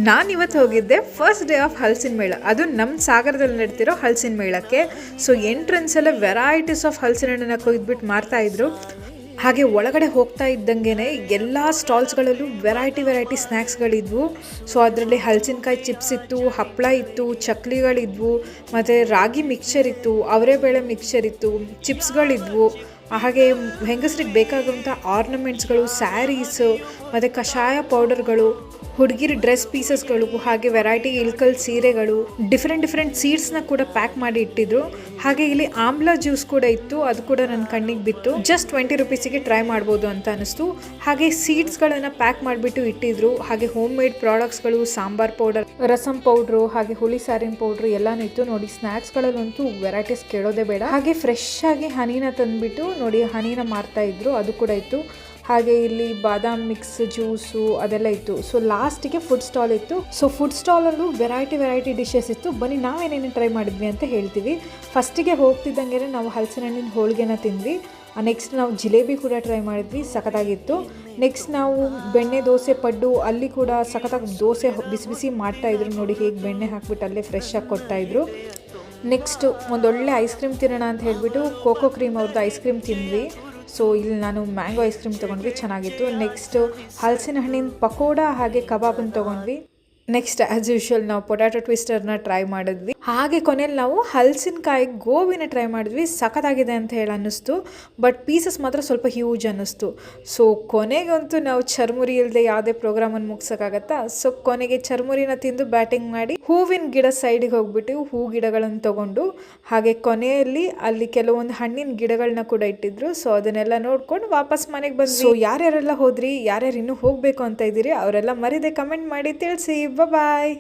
ನಾನಿವತ್ತು ಹೋಗಿದ್ದೆ first day of ಹಲಸಿನ ಮೇಳ. ಅದು ನಮ್ಮ ಸಾಗರದಲ್ಲಿ ನಡೀತಿರೋ ಹಲಸಿನ ಮೇಳಕ್ಕೆ. ಸೊ ಎಂಟ್ರೆನ್ಸಲ್ಲೇ ವೆರೈಟೀಸ್ ಆಫ್ ಹಲಸಿನ ಹಣ್ಣನ್ನು ಕೊಯ್ದುಬಿಟ್ಟು ಮಾರ್ತಾಯಿದ್ರು. ಹಾಗೆ ಒಳಗಡೆ ಹೋಗ್ತಾ ಇದ್ದಂಗೆ ಎಲ್ಲ ಸ್ಟಾಲ್ಸ್ಗಳಲ್ಲೂ ವೆರೈಟಿ ಸ್ನ್ಯಾಕ್ಸ್ಗಳಿದ್ವು. ಸೊ ಅದರಲ್ಲಿ ಹಲಸಿನಕಾಯಿ ಚಿಪ್ಸ್ ಇತ್ತು, ಹಪ್ಪಳ ಇತ್ತು, ಚಕ್ಲಿಗಳಿದ್ವು, ಮತ್ತು ರಾಗಿ ಮಿಕ್ಚರ್ ಇತ್ತು, ಅವರೆಬೇಳೆ ಮಿಕ್ಚರ್ ಇತ್ತು, ಚಿಪ್ಸ್ಗಳಿದ್ವು. ಹಾಗೆ ಹೆಂಗಸ್ರಿಗೆ ಬೇಕಾಗುವಂಥ ಆರ್ನಮೆಂಟ್ಸ್ಗಳು, ಸ್ಯಾರೀಸು, ಮತ್ತು ಕಷಾಯ ಪೌಡರ್ಗಳು, ಹುಡುಗಿರ ಡ್ರೆಸ್ ಪೀಸಸ್ಗಳು, ಹಾಗೆ ವೆರೈಟಿ ಇಳ್ಕಲ್ ಸೀರೆಗಳು, ಡಿಫ್ರೆಂಟ್ ಸೀಡ್ಸ್ನ ಕೂಡ ಪ್ಯಾಕ್ ಮಾಡಿ ಇಟ್ಟಿದ್ರು. ಹಾಗೆ ಇಲ್ಲಿ ಆಮ್ಲಾ ಜ್ಯೂಸ್ ಕೂಡ ಇತ್ತು, ಅದು ಕೂಡ ನನ್ನ ಕಣ್ಣಿಗೆ ಬಿತ್ತು. ಜಸ್ಟ್ 20 ರೂಪೀಸಿಗೆ ಟ್ರೈ ಮಾಡ್ಬೋದು ಅಂತ ಅನಿಸ್ತು. ಹಾಗೆ ಸೀಡ್ಸ್ಗಳನ್ನು ಪ್ಯಾಕ್ ಮಾಡಿಬಿಟ್ಟು ಇಟ್ಟಿದ್ರು. ಹಾಗೆ ಹೋಮ್ ಮೇಡ್ ಪ್ರಾಡಕ್ಟ್ಸ್ಗಳು, ಸಾಂಬಾರ್ ಪೌಡರ್, ರಸಂ ಪೌಡ್ರು, ಹಾಗೆ ಹುಳಿ ಸಾರಿನ ಪೌಡ್ರು ಎಲ್ಲಾನು ಇತ್ತು. ನೋಡಿ, ಸ್ನ್ಯಾಕ್ಸ್ಗಳಲ್ಲಂತೂ ವೆರೈಟೀಸ್ ಕೇಳೋದೇ ಬೇಡ. ಹಾಗೆ ಫ್ರೆಶ್ ಆಗಿ ಹನಿನ ತಂದುಬಿಟ್ಟು ನೋಡಿ ಹನಿನ ಮಾರ್ತಾ ಇದ್ರು, ಅದು ಕೂಡ ಇತ್ತು. ಹಾಗೆ ಇಲ್ಲಿ ಬಾದಾಮ್ ಮಿಕ್ಸ್ ಜ್ಯೂಸು ಅದೆಲ್ಲ ಇತ್ತು. ಸೊ ಲಾಸ್ಟಿಗೆ ಫುಡ್ ಸ್ಟಾಲ್ ಇತ್ತು. ಸೊ ಫುಡ್ ಸ್ಟಾಲಲ್ಲೂ ವೆರೈಟಿ ಡಿಶಸ್ ಇತ್ತು. ಬನ್ನಿ ನಾವೇನೇನು ಟ್ರೈ ಮಾಡಿದ್ವಿ ಅಂತ ಹೇಳ್ತೀವಿ. ಫಸ್ಟಿಗೆ ಹೋಗ್ತಿದ್ದಂಗೆ ನಾವು ಹಲಸಿನ ಹಣ್ಣಿನ ಹೋಳಿಗೆನ ತಿಂದ್ವಿ. ನೆಕ್ಸ್ಟ್ ನಾವು ಜಿಲೇಬಿ ಕೂಡ ಟ್ರೈ ಮಾಡಿದ್ವಿ, ಸಖತ್ತಾಗಿತ್ತು. ನೆಕ್ಸ್ಟ್ ನಾವು ಬೆಣ್ಣೆ ದೋಸೆ ಪಡ್ಡು, ಅಲ್ಲಿ ಕೂಡ ಸಖತ್ತಾಗಿ ದೋಸೆ ಬಿಸಿ ಮಾಡ್ತಾಯಿದ್ರು. ನೋಡಿ ಹೇಗೆ ಬೆಣ್ಣೆ ಹಾಕ್ಬಿಟ್ಟು ಅಲ್ಲೇ ಫ್ರೆಶ್ ಆಗಿ ಕೊಡ್ತಾಯಿದ್ರು. ನೆಕ್ಸ್ಟ್ ಒಂದೊಳ್ಳೆ ಐಸ್ ಕ್ರೀಮ್ ತಿನ್ನೋಣ ಅಂತ ಹೇಳಿಬಿಟ್ಟು ಕೋಕೋ ಕ್ರೀಮ್ ಅವ್ರದ್ದು ಐಸ್ ಕ್ರೀಮ್ ತಿಂದ್ವಿ. ಸೊ ಇಲ್ಲಿ ನಾನು ಮ್ಯಾಂಗೋ ಐಸ್ ಕ್ರೀಮ್ ತೊಗೊಂಡ್ವಿ, ಚೆನ್ನಾಗಿತ್ತು. ನೆಕ್ಸ್ಟು ಹಲಸಿನ ಹಣ್ಣಿನ ಪಕೋಡ ಹಾಗೆ ಕಬಾಬನ್ನು ತೊಗೊಂಡ್ವಿ. ನೆಕ್ಸ್ಟ್ ಆ್ಯಸ್ ಯೂಶ್ವಲ್ ನಾವು ಪೊಟ್ಯಾಟೊ ಟ್ವಿಸ್ಟರ್ನ ಟ್ರೈ ಮಾಡಿದ್ವಿ. ಹಾಗೆ ಕೊನೆಯಲ್ಲಿ ನಾವು ಹಲಸಿನಕಾಯಿ ಗೋಬಿನ ಟ್ರೈ ಮಾಡಿದ್ವಿ. ಸಖತ್ತಾಗಿದೆ ಅಂತ ಹೇಳಿ ಅನ್ನಿಸ್ತು, ಬಟ್ ಪೀಸಸ್ ಮಾತ್ರ ಸ್ವಲ್ಪ ಹ್ಯೂಜ್ ಅನ್ನಿಸ್ತು. ಸೊ ಕೊನೆಗಂತೂ ನಾವು ಚರ್ಮುರಿ ಇಲ್ಲದೆ ಯಾವುದೇ ಪ್ರೋಗ್ರಾಮನ್ನು ಮುಗಿಸೋಕ್ಕಾಗತ್ತಾ. ಸೊ ಕೊನೆಗೆ ಚರ್ಮುರಿನ ತಿಂದು ಬ್ಯಾಟಿಂಗ್ ಮಾಡಿ ಹೂವಿನ ಗಿಡ ಸೈಡಿಗೆ ಹೋಗ್ಬಿಟ್ಟು ಹೂ ಗಿಡಗಳನ್ನು ತೊಗೊಂಡು, ಹಾಗೆ ಕೊನೆಯಲ್ಲಿ ಅಲ್ಲಿ ಕೆಲವೊಂದು ಹಣ್ಣಿನ ಗಿಡಗಳನ್ನ ಕೂಡ ಇಟ್ಟಿದ್ರು. ಸೊ ಅದನ್ನೆಲ್ಲ ನೋಡ್ಕೊಂಡು ವಾಪಸ್ ಮನೆಗೆ ಬಂದ್ವಿ. ಸೊ ಯಾರ್ಯಾರೆಲ್ಲ ಹೋದ್ರಿ, ಯಾರ್ಯಾರು ಇನ್ನೂ ಹೋಗಬೇಕು ಅಂತ ಇದ್ದೀರಿ ಅವರೆಲ್ಲ ಮರಿದೆ ಕಮೆಂಟ್ ಮಾಡಿ ತಿಳಿಸಿ. ಬಾಯ್.